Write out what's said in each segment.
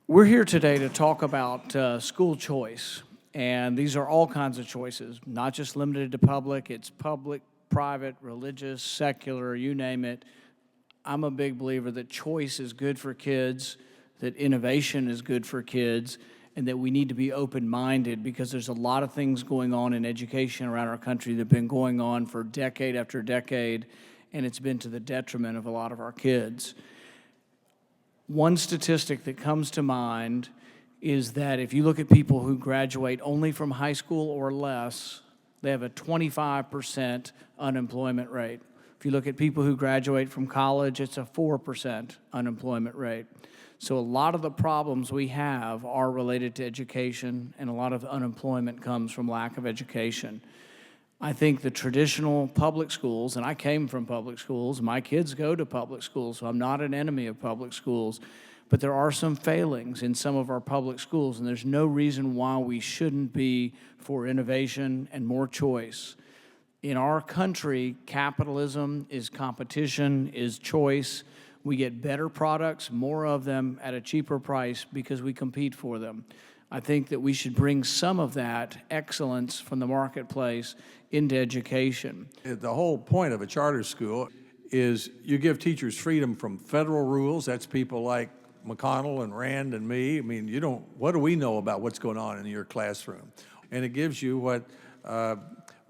We're here today to talk about school choice, and these are all kinds of choices, not just limited to public. It's public, private, religious, secular, you name it. I'm a big believer that choice is good for kids, that innovation is good for kids, and that we need to be open-minded because there's a lot of things going on in education around our country that have been going on for decade after decade, and it's been to the detriment of a lot of our kids. One statistic that comes to mind is that if you look at people who graduate only from high school or less, they have a 25% unemployment rate. If you look at people who graduate from college, it's a 4% unemployment rate. So a lot of the problems we have are related to education, and a lot of unemployment comes from lack of education. I think the traditional public schools, and I came from public schools, my kids go to public schools, so I'm not an enemy of public schools, but there are some failings in some of our public schools, and there's no reason why we shouldn't be for innovation and more choice. In our country, capitalism is competition, is choice. We get better products, more of them at a cheaper price because we compete for them. I think that we should bring some of that excellence from the marketplace into education. The whole point of a charter school is you give teachers freedom from federal rules. That's people like McConnell and Rand and me. I mean, what do we know about what's going on in your classroom? And it gives you what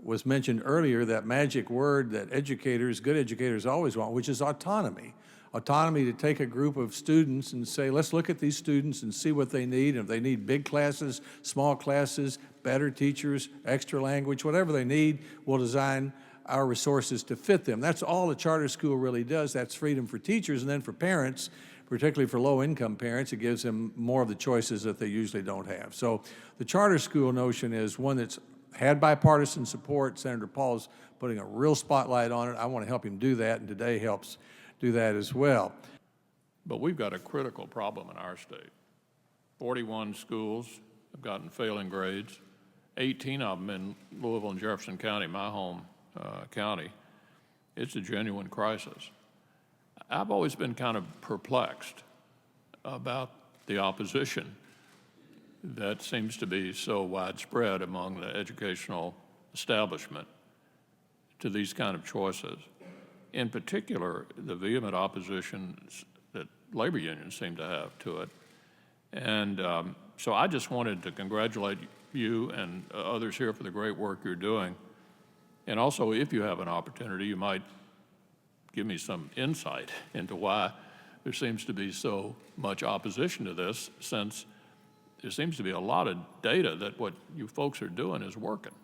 was mentioned earlier, that magic word that good educators always want, which is autonomy. Autonomy to take a group of students and say, let's look at these students and see what they need. And if they need big classes, small classes, better teachers, extra language, whatever they need, we'll design our resources to fit them. That's all a charter school really does. That's freedom for teachers. And then for parents, particularly for low-income parents, it gives them more of the choices that they usually don't have. So the charter school notion is one that's had bipartisan support. Senator Paul's putting a real spotlight on it. I want to help him do that, and today helps do that as well. But we've got a critical problem in our state. 41 schools have gotten failing grades, 18 of them in Louisville and Jefferson County, my home county. It's a genuine crisis. I've always been kind of perplexed about the opposition that seems to be so widespread among the educational establishment to these kind of choices. In particular, the vehement opposition that labor unions seem to have to it. And so I just wanted to congratulate you and others here for the great work you're doing. And also, if you have an opportunity, you might give me some insight into why there seems to be so much opposition to this, since there seems to be a lot of data that what you folks are doing is working.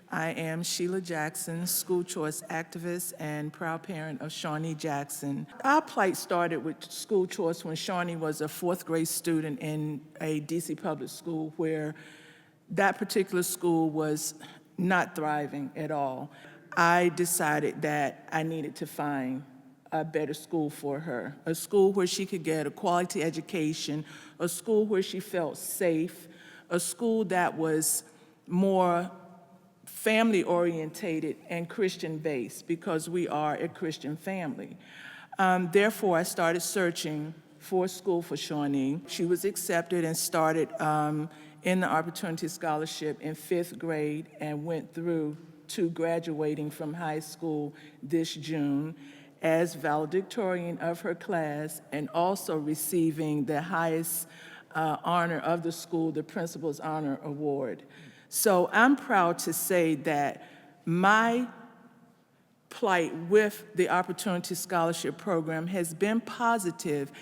I am Sheila Jackson, school choice activist and proud parent of Shawnee Jackson. Our plight started with school choice when Shawnee was a fourth grade student in a DC public school where that particular school was not thriving at all. I decided that I needed to find a better school for her, a school where she could get a quality education, a school where she felt safe, a school that was more family orientated and Christian based, because we are a Christian family. Therefore, I started searching for a school for Shawnee. She was accepted and started in the Opportunity Scholarship in 5th grade and went through to graduating from high school this June as valedictorian of her class and also receiving the highest honor of the school, the Principal's Honor Award. So I'm proud to say that my plight with the Opportunity Scholarship Program has been positive,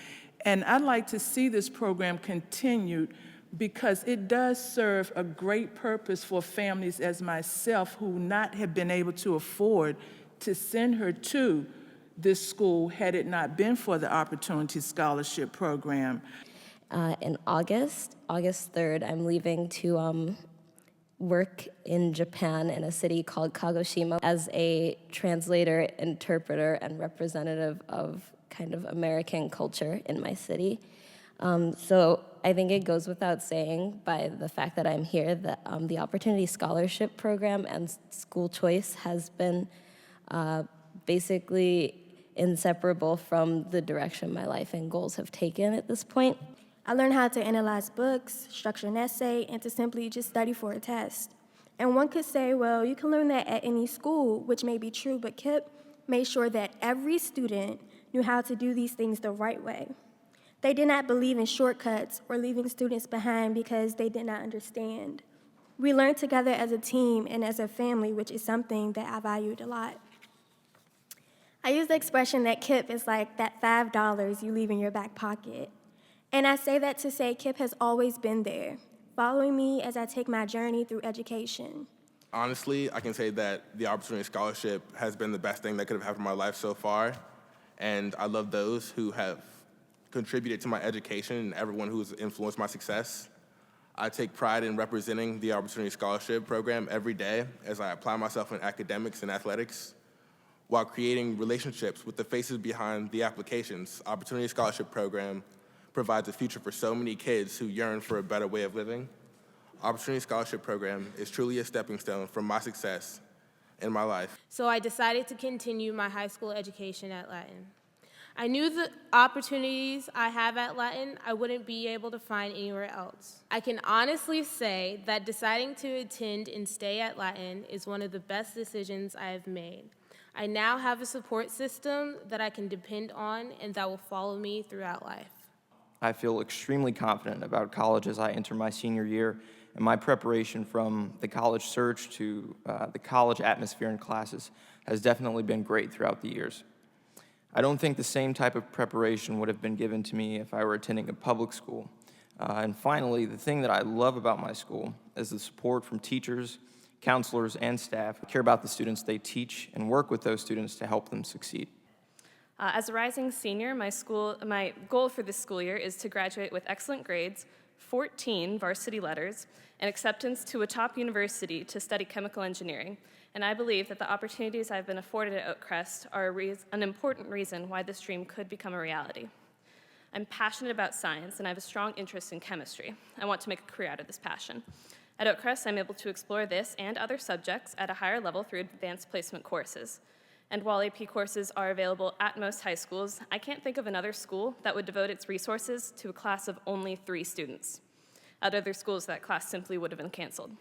and I'd like to see this program continued because it does serve a great purpose for families as myself who not have been able to afford to send her to this school had it not been for the Opportunity Scholarship Program. In August 3rd, I'm leaving to work in Japan in a city called Kagoshima as a translator, interpreter, and representative of kind of American culture in my city. So I think it goes without saying by the fact that I'm here that the Opportunity Scholarship Program and school choice has been basically inseparable from the direction my life and goals have taken at this point. I learned how to analyze books, structure an essay, and to simply just study for a test. And one could say, well, you can learn that at any school, which may be true, but KIPP made sure that every student knew how to do these things the right way. They did not believe in shortcuts or leaving students behind because they did not understand. We learned together as a team and as a family, which is something that I valued a lot. I use the expression that KIPP is like that $5 you leave in your back pocket. And I say that to say KIPP has always been there, following me as I take my journey through education. Honestly, I can say that the Opportunity Scholarship has been the best thing that could have happened in my life so far. And I love those who have contributed to my education and everyone who's influenced my success. I take pride in representing the Opportunity Scholarship Program every day as I apply myself in academics and athletics, while creating relationships with the faces behind the applications. Opportunity Scholarship Program provides a future for so many kids who yearn for a better way of living. Opportunity Scholarship Program is truly a stepping stone for my success in my life. So I decided to continue my high school education at Latin. I knew the opportunities I have at Latin I wouldn't be able to find anywhere else. I can honestly say that deciding to attend and stay at Latin is one of the best decisions I have made. I now have a support system that I can depend on and that will follow me throughout life. I feel extremely confident about college as I enter my senior year, and my preparation from the college search to the college atmosphere and classes has definitely been great throughout the years. I don't think the same type of preparation would have been given to me if I were attending a public school. And finally, the thing that I love about my school is the support from teachers, counselors, and staff who care about the students they teach and work with those students to help them succeed. As a rising senior, my goal for this school year is to graduate with excellent grades, 14 varsity letters, and acceptance to a top university to study chemical engineering. And I believe that the opportunities I've been afforded at Oakcrest are an important reason why this dream could become a reality. I'm passionate about science, and I have a strong interest in chemistry. I want to make a career out of this passion. At Oakcrest, I'm able to explore this and other subjects at a higher level through advanced placement courses. And while AP courses are available at most high schools, I can't think of another school that would devote its resources to a class of only 3 students. At other schools, that class simply would have been canceled.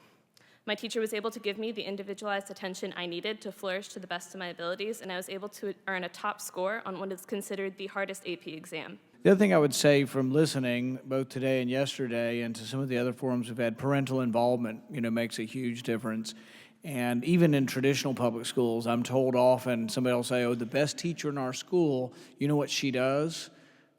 My teacher was able to give me the individualized attention I needed to flourish to the best of my abilities, and I was able to earn a top score on what is considered the hardest AP exam. The other thing I would say from listening both today and yesterday and to some of the other forums we've had, parental involvement, makes a huge difference. And even in traditional public schools, I'm told often, somebody will say, oh, the best teacher in our school, you know what she does?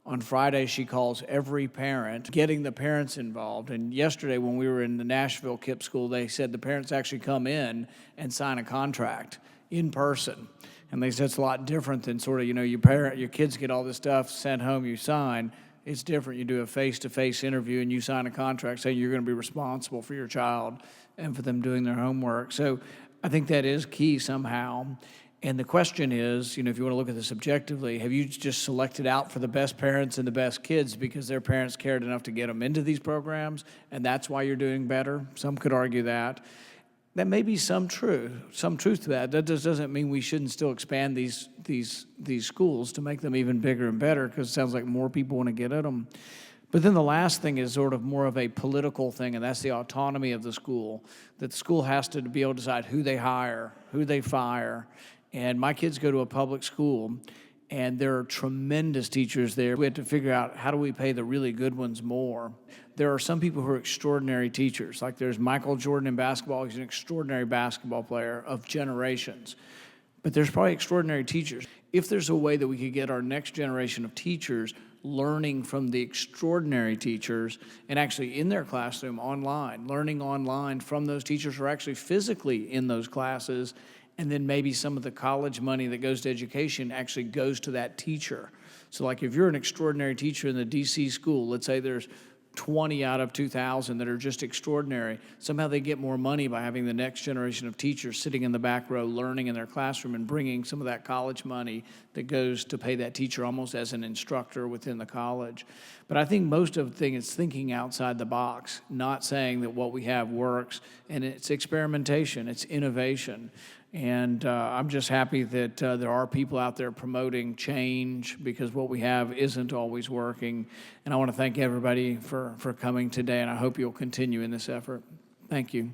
On Friday, she calls every parent, getting the parents involved. And yesterday, when we were in the Nashville KIPP school, they said the parents actually come in and sign a contract in person. And they said it's a lot different than sort of, your kids get all this stuff sent home, you sign. It's different. You do a face-to-face interview and you sign a contract saying you're going to be responsible for your child and for them doing their homework. So I think that is key somehow. And the question is, if you want to look at this objectively, have you just selected out for the best parents and the best kids because their parents cared enough to get them into these programs, and that's why you're doing better? Some could argue that. That may be some truth to that. That just doesn't mean we shouldn't still expand these schools to make them even bigger and better, because it sounds like more people want to get at them. But then the last thing is sort of more of a political thing, and that's the autonomy of the school, that the school has to be able to decide who they hire, who they fire. And my kids go to a public school, and there are tremendous teachers there. We have to figure out, how do we pay the really good ones more? There are some people who are extraordinary teachers. Like there's Michael Jordan in basketball. He's an extraordinary basketball player of generations. But there's probably extraordinary teachers. If there's a way that we could get our next generation of teachers learning from the extraordinary teachers and actually in their classroom online, learning online from those teachers who are actually physically in those classes, and then maybe some of the college money that goes to education actually goes to that teacher. So like if you're an extraordinary teacher in the DC school, let's say there's 20 out of 2,000 that are just extraordinary, somehow they get more money by having the next generation of teachers sitting in the back row learning in their classroom and bringing some of that college money that goes to pay that teacher almost as an instructor within the college. But I think most of the thing is thinking outside the box, not saying that what we have works, and it's experimentation, it's innovation. And I'm just happy that there are people out there promoting change, because what we have isn't always working. And I want to thank everybody for coming today, and I hope you'll continue in this effort. Thank you.